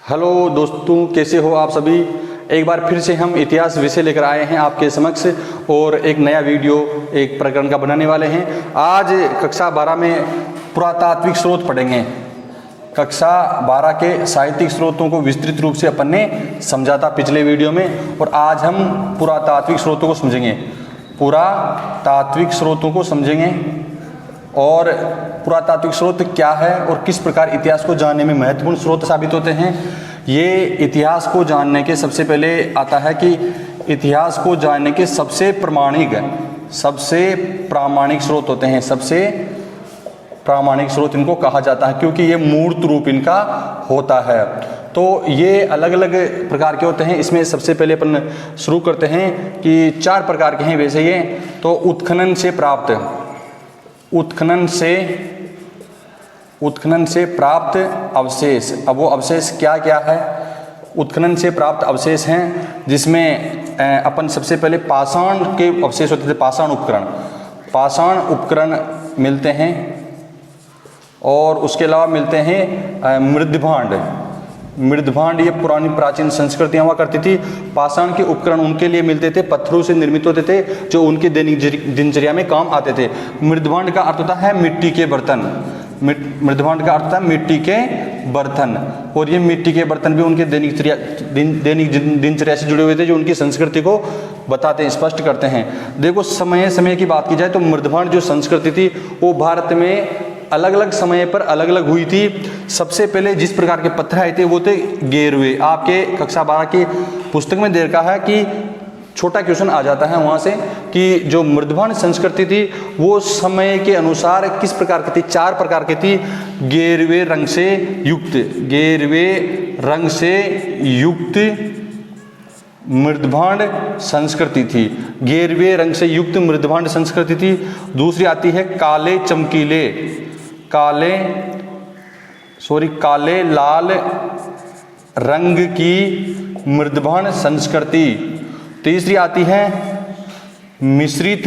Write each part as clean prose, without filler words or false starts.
Hello दोस्तों, कैसे हो आप सभी। एक बार फिर से हम इतिहास विषय लेकर आए हैं आपके समक्ष और एक नया वीडियो एक प्रकरण का बनाने वाले हैं। आज कक्षा 12 में पुरातात्विक स्रोत पढ़ेंगे। कक्षा 12 के साहित्यिक स्रोतों को विस्तृत रूप से अपन ने समझा था पिछले वीडियो में, और आज हम पुरातात्विक स्रोतों को समझेंगे। पुरातात्विक स्रोतों को समझेंगे और पुरातात्विक स्रोत क्या है और किस प्रकार इतिहास को जानने में महत्वपूर्ण स्रोत साबित होते हैं। ये इतिहास को जानने के सबसे पहले आता है कि इतिहास को जानने के सबसे प्रामाणिक स्रोत होते हैं। सबसे प्रामाणिक स्रोत इनको कहा जाता है क्योंकि ये मूर्त रूप इनका होता है। तो ये अलग अलग प्रकार के होते हैं। इसमें सबसे पहले अपन शुरू करते हैं कि 4 प्रकार के हैं वैसे ये। तो उत्खनन से प्राप्त अवशेष। अब वो अवशेष क्या क्या है? उत्खनन से प्राप्त अवशेष हैं जिसमें अपन सबसे पहले पाषाण के अवशेष होते थे। पाषाण उपकरण मिलते हैं और उसके अलावा मिलते हैं मृदभांड। ये पुरानी प्राचीन संस्कृतियाँ हुआ करती थी। पाषाण के उपकरण उनके लिए मिलते थे, पत्थरों से निर्मित होते थे जो उनके दैनिक दिनचर्या में काम आते थे। मृदभांड का अर्थ होता है मिट्टी के बर्तन। मृदभांड का अर्थ है मिट्टी के बर्तन, और ये मिट्टी के बर्तन भी उनके दैनिक दिनचर्या से जुड़े हुए थे जो उनकी संस्कृति को बताते हैं, स्पष्ट करते हैं। देखो, समय की बात की जाए तो मृदभांड जो संस्कृति थी वो भारत में अलग अलग समय पर अलग अलग हुई थी। सबसे पहले जिस प्रकार के पत्थर आए थे वो थे गेरुए। आपके कक्षा 12 की पुस्तक में दे रखा है कि छोटा क्वेश्चन आ जाता है वहाँ से कि जो मृदभांड संस्कृति थी वो समय के अनुसार किस प्रकार की थी। 4 प्रकार की थी। गेरुए रंग से युक्त मृदभांड संस्कृति थी। गेरुए रंग से युक्त मृदभांड संस्कृति थी। दूसरी आती है काले लाल रंग की मृदभांड संस्कृति। तीसरी आती है मिश्रित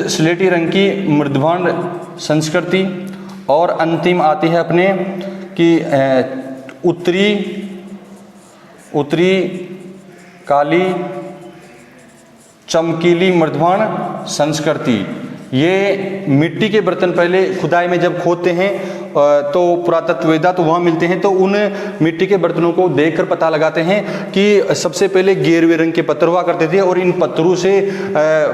स्लेटी रंग की मृदभांड संस्कृति। और अंतिम आती है अपने कि उत्तरी काली चमकीली मृदभांड संस्कृति। ये मिट्टी के बर्तन पहले खुदाई में जब खोदते हैं तो पुरातत्ववेत्ता तो वहाँ मिलते हैं, तो उन मिट्टी के बर्तनों को देखकर पता लगाते हैं कि सबसे पहले गेरुए रंग के पत्थर हुआ करते थे और इन पत्थरों से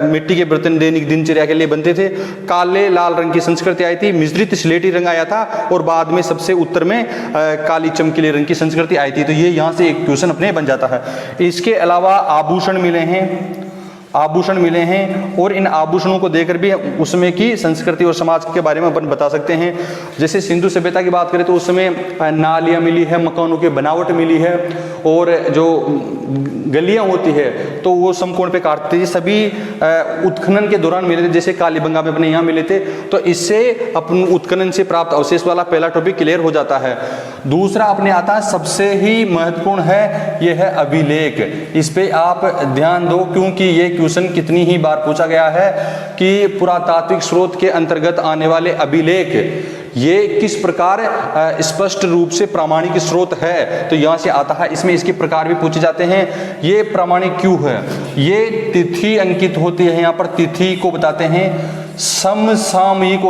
मिट्टी के बर्तन दैनिक दिनचर्या के लिए बनते थे। काले लाल रंग की संस्कृति आई थी, मिश्रित स्लेटी रंग आया था और बाद में सबसे उत्तर में काली चमकीले रंग की संस्कृति आई थी। तो ये यहाँ से एक क्वेश्चन अपने बन जाता है। इसके अलावा आभूषण मिले हैं और इन आभूषणों को देखकर भी उसमें की संस्कृति और समाज के बारे में अपन बता सकते हैं। जैसे सिंधु सभ्यता की बात करें तो उस समय नालियाँ मिली है, मकानों की बनावट मिली है और जो गलियाँ होती है तो वो समकोण पे काटते थे। सभी उत्खनन के दौरान मिले थे, जैसे कालीबंगा में अपने यहाँ मिले थे। तो इससे अपन उत्खनन से प्राप्त अवशेष वाला पहला टॉपिक क्लियर हो जाता है। दूसरा अपने आता है सबसे ही महत्वपूर्ण है, ये है अभिलेख। इस पे आप ध्यान दो क्योंकि ये क्वेश्चन कितनी ही बार पूछा गया है कि पुरातात्विक स्रोत के अंतर्गत आने वाले अभिलेख ये किस प्रकार स्पष्ट रूप से प्रामाणिक स्रोत है। तो यहाँ से आता है। इसमें इसके प्रकार भी पूछे जाते हैं। ये प्रामाणिक क्यों है? ये तिथि अंकित होती है, यहाँ पर तिथि को बताते हैं। समसामयिक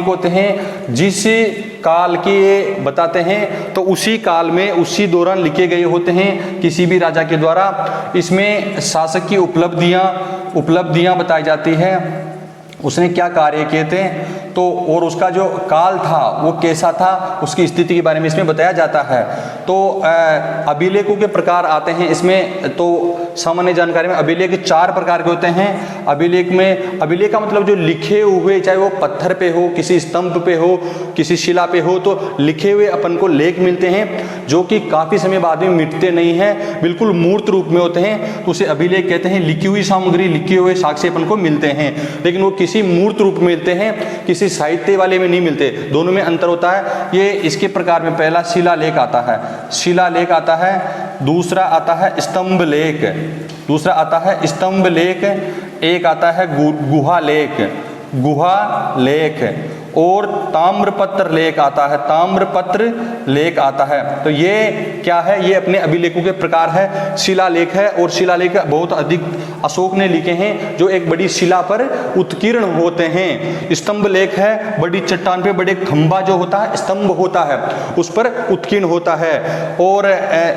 होते हैं जिस काल के बताते हैं तो उसी काल में उसी दौरान लिखे गए होते हैं किसी भी राजा के द्वारा। इसमें शासक की उपलब्धियां बताई जाती है, उसने क्या कार्य किए थे तो, और उसका जो काल था वो कैसा था, उसकी स्थिति के बारे में इसमें बताया जाता है। तो अभिलेखों के प्रकार आते हैं इसमें। तो सामान्य जानकारी में अभिलेख 4 प्रकार के होते हैं। अभिलेख का मतलब जो लिखे हुए, चाहे वो पत्थर पे हो, किसी स्तंभ पे हो, किसी शिला पे हो, तो लिखे हुए अपन को लेख मिलते हैं जो कि काफ़ी समय बाद में मिटते नहीं हैं, बिल्कुल मूर्त रूप में होते हैं, तो उसे अभिलेख कहते हैं। लिखी हुई सामग्री, लिखे हुए साक्ष्य अपन को मिलते हैं, लेकिन वो किसी मूर्त रूप में मिलते हैं, किसी साहित्य वाले में नहीं मिलते। दोनों में अंतर होता है। ये इसके प्रकार में पहला शिलालेख आता है, दूसरा आता है स्तंभ लेख, एक आता है गुहा लेख, गुहा लेख और ताम्रपत्र लेख आता है, ताम्रपत्र लेख आता है। तो ये क्या है, ये अपने अभिलेखों के प्रकार है। शिलालेख है और शिलालेख बहुत अधिक अशोक ने लिखे हैं जो एक बड़ी शिला पर उत्कीर्ण होते हैं। स्तंभ लेख है, बड़ी चट्टान पे बड़े खंभा जो होता है, स्तंभ होता है, उस पर उत्कीर्ण होता है। और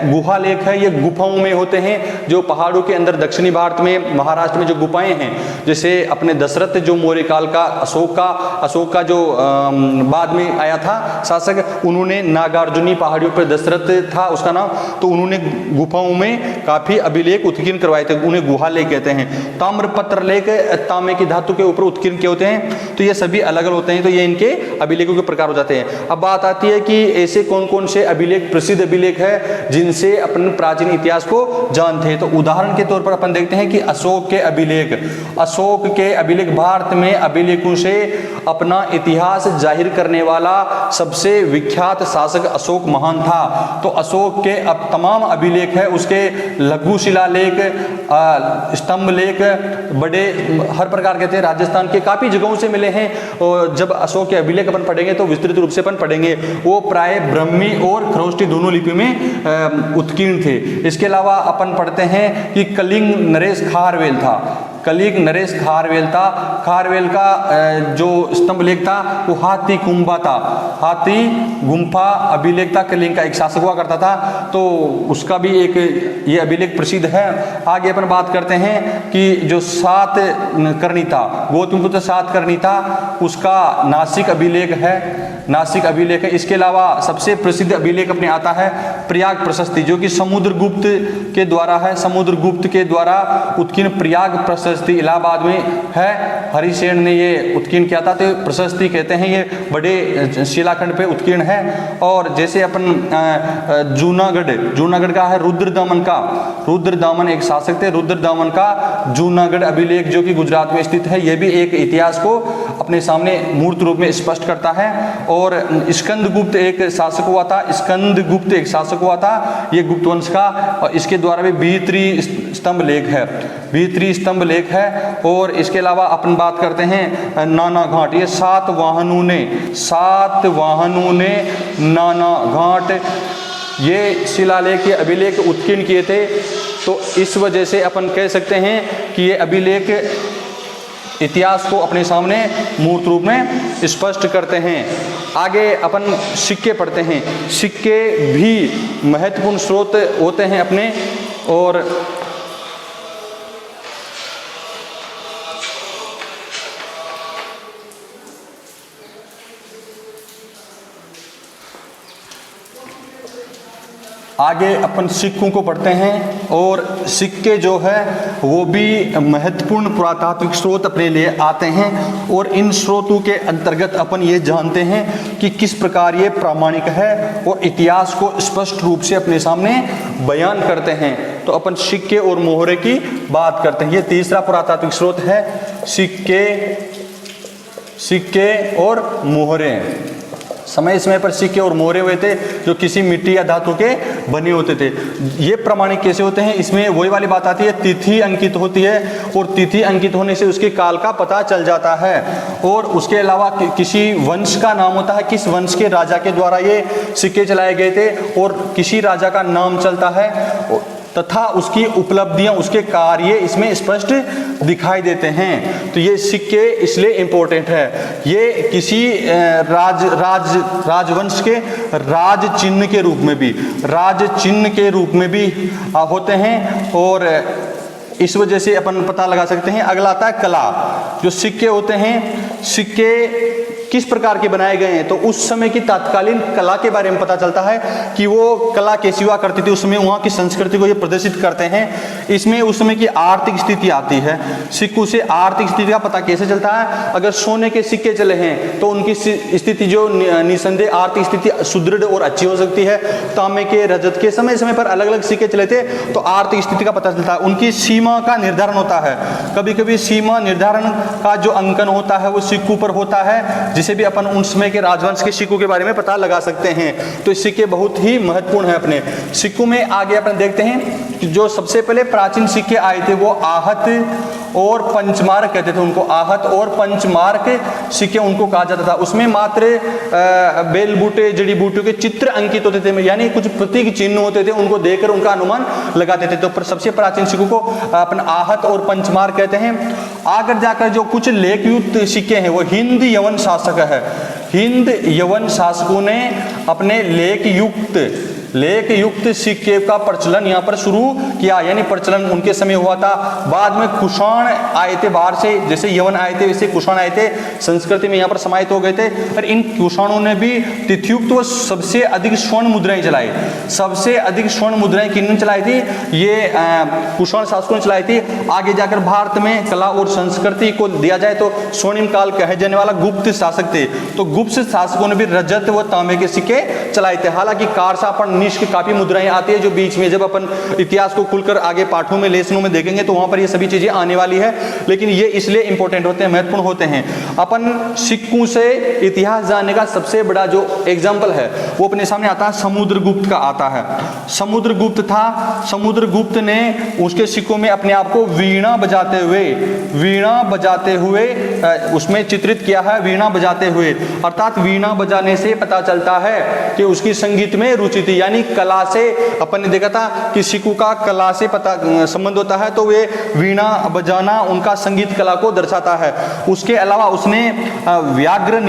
गुहा लेख है, ये गुफाओं में होते हैं, जो पहाड़ों के अंदर दक्षिणी भारत में, महाराष्ट्र में जो गुफाएं हैं, जैसे अपने दशरथ जो मौर्य काल का अशोक का जो बाद में आया था शासक, उन्होंने नागार्जुनी पहाड़ियों पर, दशरथ था उसका नाम, तो उन्होंने गुफाओं में काफी अभिलेख उत्कीर्ण करवाए थे, उन्हें गुहा लेख कहते हैं। ताम्रपत्र लेख तांबे की धातु के ऊपर उत्कीर्ण किए होते हैं, तो ये सभी अलग अलग होते हैं, तो ये इनके अभिलेखों के प्रकार हो जाते हैं। अब बात आती है कि ऐसे कौन कौन से अभिलेख, प्रसिद्ध अभिलेख है जिनसे अपन प्राचीन इतिहास को जानते हैं। तो उदाहरण के तौर पर अपन देखते हैं कि अशोक के अभिलेख भारत में अभिलेखों से अपना इतिहास जाहिर करने वाला सबसे विख्यात शासक अशोक महान था। तो अशोक के अब तमाम अभिलेख है, उसके लघु शिलालेख, स्तंभ लेख, बड़े हर प्रकार के थे, राजस्थान के काफी जगहों से मिले हैं। और जब अशोक के अभिलेख अपन पढ़ेंगे तो विस्तृत रूप से अपन पढ़ेंगे, वो प्राय ब्रह्मी और खरोष्टी दोनों लिपि में उत्कीर्ण थे। इसके अलावा अपन पढ़ते हैं कि कलिंग नरेश खारवेल था, कलिंग नरेश खारवेल था। खारवेल का जो स्तंभ लेख था वो हाथी गुम्फा था, हाथी गुम्फा अभिलेख था, कलिंग का एक शासक हुआ करता था, तो उसका भी एक ये अभिलेख प्रसिद्ध है। आगे अपन बात करते हैं कि जो सातकर्णी था, गौतमपुत्र सातकर्णी था, उसका नासिक अभिलेख है, नासिक अभिलेख है। इसके अलावा सबसे प्रसिद्ध अभिलेख अपने आता है प्रयाग प्रशस्ति, जो कि समुद्रगुप्त के द्वारा है, समुद्रगुप्त के द्वारा उत्कीर्ण प्रयाग प्रशस्ति इलाहाबाद में है, हरिसेन ने ये उत्कीर्ण किया था, तो प्रशस्ति कहते हैं, ये बड़े शिलाखंड पे उत्कीर्ण है। और जैसे अपन जूनागढ़ का है रुद्रदामन एक शासक थे, रुद्रदामन का जूनागढ़ अभिलेख जो कि गुजरात में स्थित है, ये भी एक इतिहास को अपने सामने मूर्त रूप में स्पष्ट करता है। और स्कंदगुप्त एक शासक हुआ था, ये गुप्त वंश का, और इसके द्वारा भी भीतरी स्तंभ लेख है। और इसके अलावा अपन बात करते हैं नाना घाट, ये सात वाहनों ने नाना घाट ये शिलालेख, ये अभिलेख उत्कीर्ण किए थे। तो इस वजह से अपन कह सकते हैं कि ये अभिलेख इतिहास को अपने सामने मूर्त रूप में स्पष्ट करते हैं। आगे अपन सिक्के पढ़ते हैं। सिक्के भी महत्वपूर्ण स्रोत होते हैं अपने, और आगे अपन सिक्कों को पढ़ते हैं। और सिक्के जो है वो भी महत्वपूर्ण पुरातात्विक स्रोत अपने लिए आते हैं, और इन स्रोतों के अंतर्गत अपन ये जानते हैं कि किस प्रकार ये प्रामाणिक है और इतिहास को स्पष्ट रूप से अपने सामने बयान करते हैं। तो अपन सिक्के और मोहरे की बात करते हैं। ये तीसरा पुरातात्विक स्रोत है, सिक्के और मोहरे। समय समय पर सिक्के और मोहरे हुए थे जो किसी मिट्टी या धातु के बने होते थे। ये प्रमाणिक कैसे होते हैं, इसमें वही वाली बात आती है, तिथि अंकित होती है, और तिथि अंकित होने से उसके काल का पता चल जाता है। और उसके अलावा किसी वंश का नाम होता है, किस वंश के राजा के द्वारा ये सिक्के चलाए गए थे, और किसी राजा का नाम चलता है, तथा उसकी उपलब्धियां, उसके कार्य इसमें स्पष्ट दिखाई देते हैं। तो ये सिक्के इसलिए इम्पोर्टेंट है। ये किसी राजवंश के राज चिन्ह के रूप में भी होते हैं, और इस वजह से अपन पता लगा सकते हैं। अगला आता है कला। जो सिक्के होते हैं, सिक्के किस प्रकार के बनाए गए हैं, तो उस समय की तत्कालीन कला के बारे में पता चलता है कि वो कला कैसी हुआ करती थी, उसमें वहाँ की संस्कृति को ये प्रदर्शित करते हैं। इसमें उस समय की आर्थिक स्थिति आती है। सिक्कों से आर्थिक स्थिति का पता कैसे चलता है, अगर सोने के सिक्के चले हैं तो उनकी स्थिति जो निसंदेह आर्थिक स्थिति सुदृढ़ और अच्छी हो सकती है। तांबे के, रजत के समय समय पर अलग अलग सिक्के चले थे तो आर्थिक स्थिति का पता चलता है। उनकी सीमा का निर्धारण होता है, कभी कभी सीमा निर्धारण का जो अंकन होता है वो सिक्कों पर होता है, जिसे भी अपन उन समय के राजवंश के सिक्कों के बारे में पता लगा सकते हैं। तो सिक्के बहुत ही महत्वपूर्ण है अपने सिक्कों में। आगे अपन देखते हैं कि जो सबसे पहले प्राचीन सिक्के आए थे वो आहत और पंचमार्क कहते थे उनको, आहत और पंचमार्क सिक्के उनको कहा जाता था। उसमें मात्र बेल बूटे जड़ी बूटियों के चित्र अंकित होते थे, यानी कुछ प्रतीक चिन्ह होते थे, उनको देखकर उनका अनुमान लगाते थे। तो सबसे प्राचीन सिक्कों को अपना आहत और पंचमार्क कहते हैं। आगे जाकर जो कुछ लेखयुक्त सिक्के हैं वो हिंद यवन शासक है। हिंद यवन शासकों ने अपने लेखयुक्त सिक्के का प्रचलन यहाँ पर शुरू किया, यानी प्रचलन उनके समय हुआ था। बाद में कुषाण आए थे बाहर से, जैसे यवन आए थे वैसे कुषाण आए थे, संस्कृति में यहाँ पर समाहित हो गए थे। और इन कुषाणों ने भी तिथियुक्त व सबसे अधिक स्वर्ण मुद्राएं चलाई। सबसे अधिक स्वर्ण मुद्राएं किन्होंने चलाई थी? ये कुषाण शासकों ने चलाई थी। आगे जाकर भारत में कला और संस्कृति को दिया जाए तो स्वर्णिम काल कहे जाने वाला गुप्त शासक थे। तो गुप्त शासकों ने भी रजत व तांबे के सिक्के चलाए थे। हालांकि कारसा पर की काफी मुद्राएं आती है जो बीच में, जब अपन इतिहास को खुलकर आगे पाठों में लेसनों में देखेंगे तो वहां पर ये सभी चीजें आने वाली है। लेकिन ये इसलिए इंपॉर्टेंट होते हैं, महत्वपूर्ण होते हैं। अपन सिक्कों से इतिहास जानने का सबसे बड़ा जो एग्जाम्पल है वो अपने सामने आता है, समुद्रगुप्त का आता है। समुद्रगुप्त था, समुद्रगुप्त ने उसके सिक्कों में अपने आप को वीणा बजाते हुए उसमें चित्रित किया है, वीणा बजाते हुए। अर्थात वीणा बजाने से पता चलता है कि उसकी संगीत में रुचि थी, यानी कला से। अपन ने देखा था कि सिक्कों का कला से पता संबंध होता है, तो वे वीणा बजाना उनका संगीत कला को दर्शाता है। उसके अलावा उसने व्याघ्र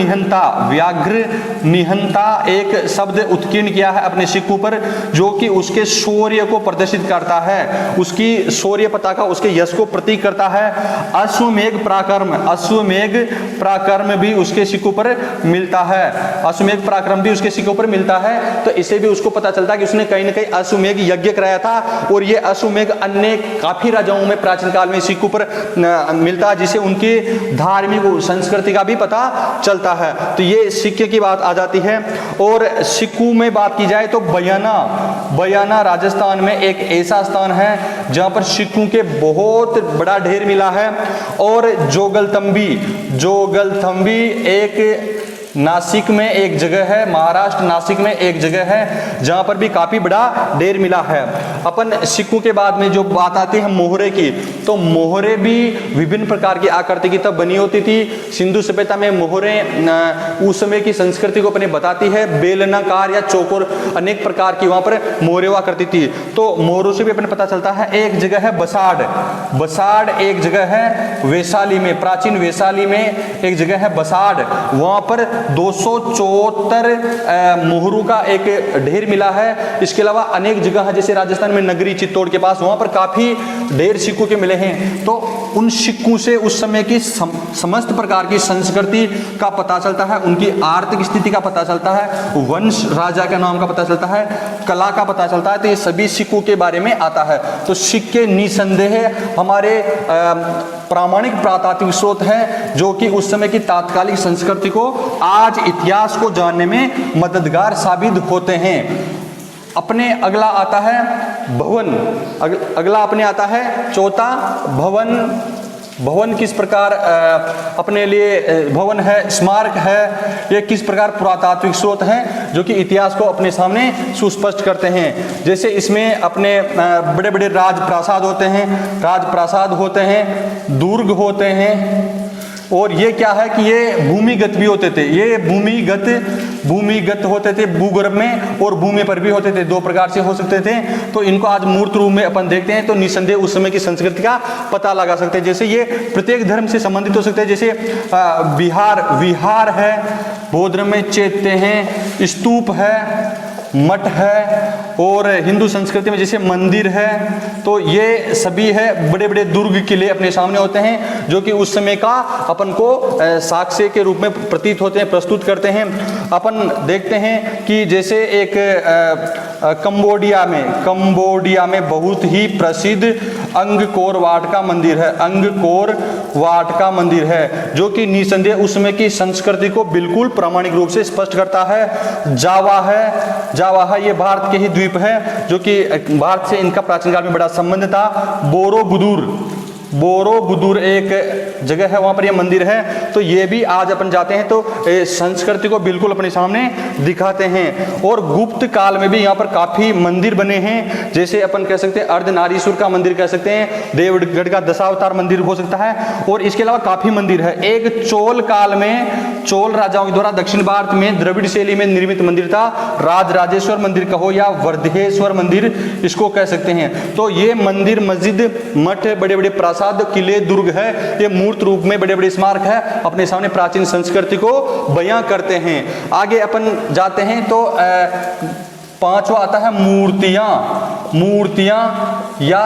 निहंता एक शब्द उत्कीर्ण किया है अपने सिक्कों पर, जो कि उसके शौर्य को प्रदर्शित करता है, उसकी शौर्य पताका, उसके यश को प्रतीक करता है। अश्वमेघ पराक्रम भी उसके सिक्कों पर मिलता है। अश्वमेघ पराक्रम भी उसके सिक्कों पर मिलता है। तो इसे भी उसको पता चलता है कि उसने कहीं ना कहीं अश्वमेघ यज्ञ कराया था। और ये अश्वमेघ अन्य काफी राजाओं में प्राचीन काल में सिक्कों पर मिलता है, जिसे उनकी धार्मिक संस्कृति का भी पता चलता है। तो ये सिक्के की बात आ जाती है। और सिक्कों में बात की जाए तो बयाना राजस्थान में एक ऐसा स्थान है जहां पर सिक्कों के बहुत बड़ा ढेर मिला है। और जोगलथंबी एक नासिक में एक जगह है, महाराष्ट्र नासिक में एक जगह है जहां पर भी काफी बड़ा ढेर मिला है। अपन सिक्कों के बाद में जो बात आती है मोहरे की, तो मोहरे भी विभिन्न प्रकार की आकृति की तब बनी होती थी। सिंधु सभ्यता में मोहरे उस समय की संस्कृति को अपने बताती है। बेलनाकार या चौकोर अनेक प्रकार की वहां पर मोहरे हुआ करती थी। तो मोहरों से भी अपने पता चलता है। एक जगह है बसाड़, एक जगह है वैशाली में, प्राचीन वैशाली में एक जगह है बसाड़, वहां पर 274 मोहरों का एक ढेर मिला है। इसके अलावा अनेक जगह है, जैसे राजस्थान में नगरी चित्तौड़ के पास, वहां पर काफी ढेर सिक्कों के मिले हैं। तो उन सिक्कों से उस समय की समस्त प्रकार की संस्कृति का पता चलता है, उनकी आर्थिक स्थिति का पता चलता है, वंश राजा के नाम का पता चलता है, कला का पता चलता है। तो ये सभी सिक्कों के बारे में आता है। तो सिक्के निसंदेह हमारे प्रामाणिक पुरातात्विक स्रोत हैं, जो कि उस समय की तात्कालिक संस्कृति को, आज इतिहास को जानने में मददगार साबित होते हैं। अपने अगला आता है भवन, अगला अपने आता है चौथा भवन। भवन किस प्रकार अपने लिए भवन है, स्मारक है, ये किस प्रकार पुरातात्विक स्रोत हैं जो कि इतिहास को अपने सामने सुस्पष्ट करते हैं। जैसे इसमें अपने बड़े बड़े राजप्रासाद होते हैं, दुर्ग होते हैं। और ये क्या है कि ये भूमिगत भी होते थे, ये भूमिगत होते थे, भूगर्भ में और भूमि पर भी होते थे, दो प्रकार से हो सकते थे। तो इनको आज मूर्त रूप में अपन देखते हैं तो निसंदेह उस समय की संस्कृति का पता लगा सकते हैं। जैसे ये प्रत्येक धर्म से संबंधित हो सकते हैं। जैसे विहार है, बौद्ध धर्म में चैत्य हैं, स्तूप है, मठ है, और हिंदू संस्कृति में जैसे मंदिर है। तो ये सभी है, बड़े बड़े दुर्ग किले अपने सामने होते हैं जो कि उस समय का अपन को साक्ष्य के रूप में प्रतीत होते हैं, प्रस्तुत करते हैं। अपन देखते हैं कि जैसे एक कंबोडिया में बहुत ही प्रसिद्ध अंगकोर वाट का मंदिर है, जो कि निसंदेह उस समय की संस्कृति को बिल्कुल प्रामाणिक रूप से स्पष्ट करता है। जावा है, ये भारत के ही द्वीप है, जो कि भारत से इनका प्राचीन काल में बड़ा संबंध था। बोरोबुदुर एक जगह है, वहाँ पर ये मंदिर है। तो ये भी आज अपन जाते हैं तो संस्कृति को बिल्कुल अपने सामने दिखाते हैं। और गुप्त काल में भी यहाँ पर काफ़ी मंदिर बने हैं, जैसे अपन कह सकते हैं अर्धनारीश्वर का मंदिर कह सकते हैं, देवगढ़ का दशावतार मंदिर हो सकता है, और इसके अलावा काफ़ी मंदिर है। एक चोल काल में चोल राजाओं के द्वारा दक्षिण भारत में द्रविड़ शैली में निर्मित मंदिर था, राजराजेश्वर मंदिर कहो या वर्धेश्वर मंदिर इसको कह सकते हैं। तो ये मंदिर, मस्जिद, मठ, बड़े बड़े प्रासाद, किले, दुर्ग है, ये मूर्त रूप में बड़े बड़े स्मारक है, अपने सामने प्राचीन संस्कृति को बयां करते हैं। आगे अपन जाते हैं तो पांचवा आता है मूर्तियां या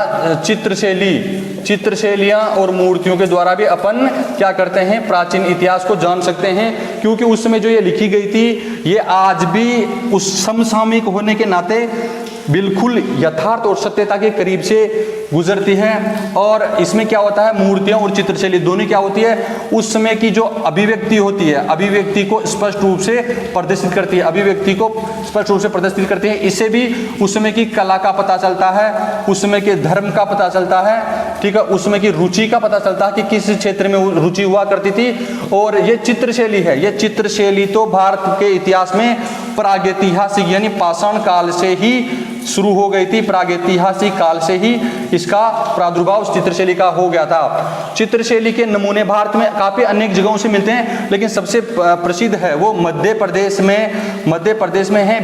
चित्रशैलियां और मूर्तियों के द्वारा भी अपन क्या करते हैं, प्राचीन इतिहास को जान सकते हैं, क्योंकि उस समय जो ये लिखी गई थी ये आज भी उस समसामयिक होने के नाते बिल्कुल यथार्थ और सत्यता के करीब से गुजरती है। और इसमें क्या होता है, मूर्तियां और चित्रशैली दोनों क्या होती है, उस समय की जो अभिव्यक्ति होती है, अभिव्यक्ति को स्पष्ट रूप से प्रदर्शित करती है, अभिव्यक्ति को स्पष्ट रूप से प्रदर्शित करती है। इससे भी उस समय की कला का पता चलता है, उस समय के धर्म का पता चलता है, ठीक है, उस समय की रुचि का पता चलता है कि किस क्षेत्र में रुचि हुआ करती थी। और ये चित्रशैली है, ये चित्रशैली तो भारत के इतिहास में प्रागैतिहासिक यानी पाषाण काल से ही शुरू हो गई थी, प्रागैतिहासिक काल से ही इसका प्रादुर्भाव चित्रशैली का हो गया था। चित्रशैली के नमूने भारत में काफ़ी अनेक जगहों से मिलते हैं, लेकिन सबसे प्रसिद्ध है वो मध्य प्रदेश में है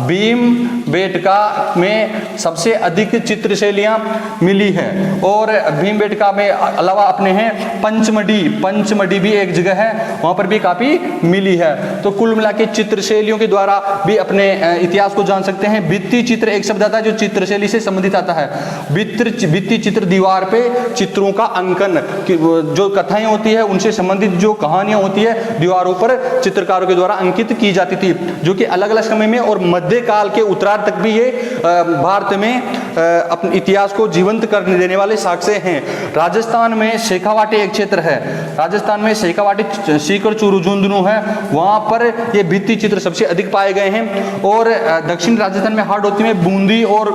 भीमबेटका में सबसे अधिक चित्रशैलियाँ मिली है। और भीमबेटका में अलावा अपने हैं पंचमढ़ी भी एक जगह है, वहाँ पर भी काफ़ी मिली है। तो कुल मिला के चित्रशैलियों के द्वारा भी अपने इतिहास को जान सकते हैं। भित्ति चित्र एक शब्द आता है जो चित्रशैली से संबंधित आता है। भित्ति चित्र, दीवार पे चित्रों का अंकन, जो कथाएं होती है उनसे संबंधित जो कहानियां होती है दीवारों पर चित्रकारों के द्वारा अंकित की जाती थी, जो कि अलग अलग समय में और मध्यकाल के उत्तरार्ध तक भी ये भारत में अपने इतिहास को जीवंत करने देने वाले साक्ष्य हैं। राजस्थान में शेखावाटी एक क्षेत्र है, राजस्थान में शेखावाटी सीकर चुरुजुंदनु है, वहां पर ये भित्ति चित्र सबसे अधिक पाए गए हैं। और दक्षिण राजस्थान में हाड़ौती में बूंदी और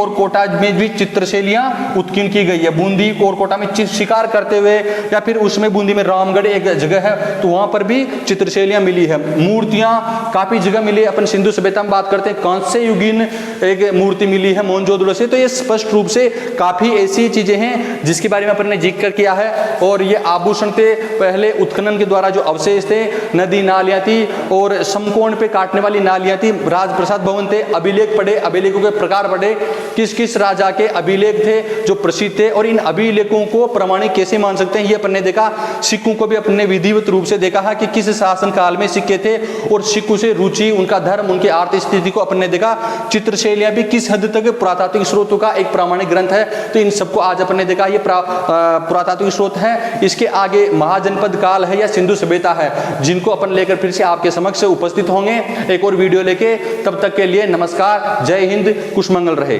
कोटा में भी चित्रशैलियां उत्कीर्ण की गई है। बूंदी और कोटा में शिकार करते हुए, या फिर उसमें बूंदी में रामगढ़ एक जगह है तो वहां पर भी चित्रशैलियां मिली है। मूर्तियां काफी जगह मिली है। अपन सिंधु सभ्यता में बात करते हैं, कांस्य युगीन एक मूर्ति मिली है मोहनजोदड़ो से। तो ये स्पष्ट रूप से काफी ऐसी चीजें हैं जिसके बारे में अपन ने जिक्र किया है। और ये आभूषण थे, पहले उत्खनन के द्वारा जो अवशेष थे, नदी नालियां थी और समकोण पे काटने वाली नालियां थी, राजप्रसाद भवन थे, अभिलेख पढ़े, अभिलेखों के प्रकार पढ़े, किस किस राजा के अभिलेख थे जो प्रसिद्ध थे, और इन अभिलेखों को प्रमाणिक कैसे मान सकते हैं ये अपन ने देखा। सिक्कों को भी अपने विधिवत रूप से देखा है कि किस शासन काल में सिक्के थे, और सिक्कों से रुचि, उनका धर्म, उनकी आर्थिक स्थिति को अपन ने देखा। चित्रशैलियां भी किस हद तक पुरातात्विक स्रोतों का एक प्रामाणिक ग्रंथ है, तो इन सबको आज अपन ने देखा ये पुरातात्विक स्रोत है। इसके आगे महाजनपद काल है या सिंधु सभ्यता है, जिनको अपन लेकर फिर से आपके समक्ष उपस्थित होंगे एक और वीडियो लेके। तब तक के लिए नमस्कार, जय हिंद, कुशमंगल रहे।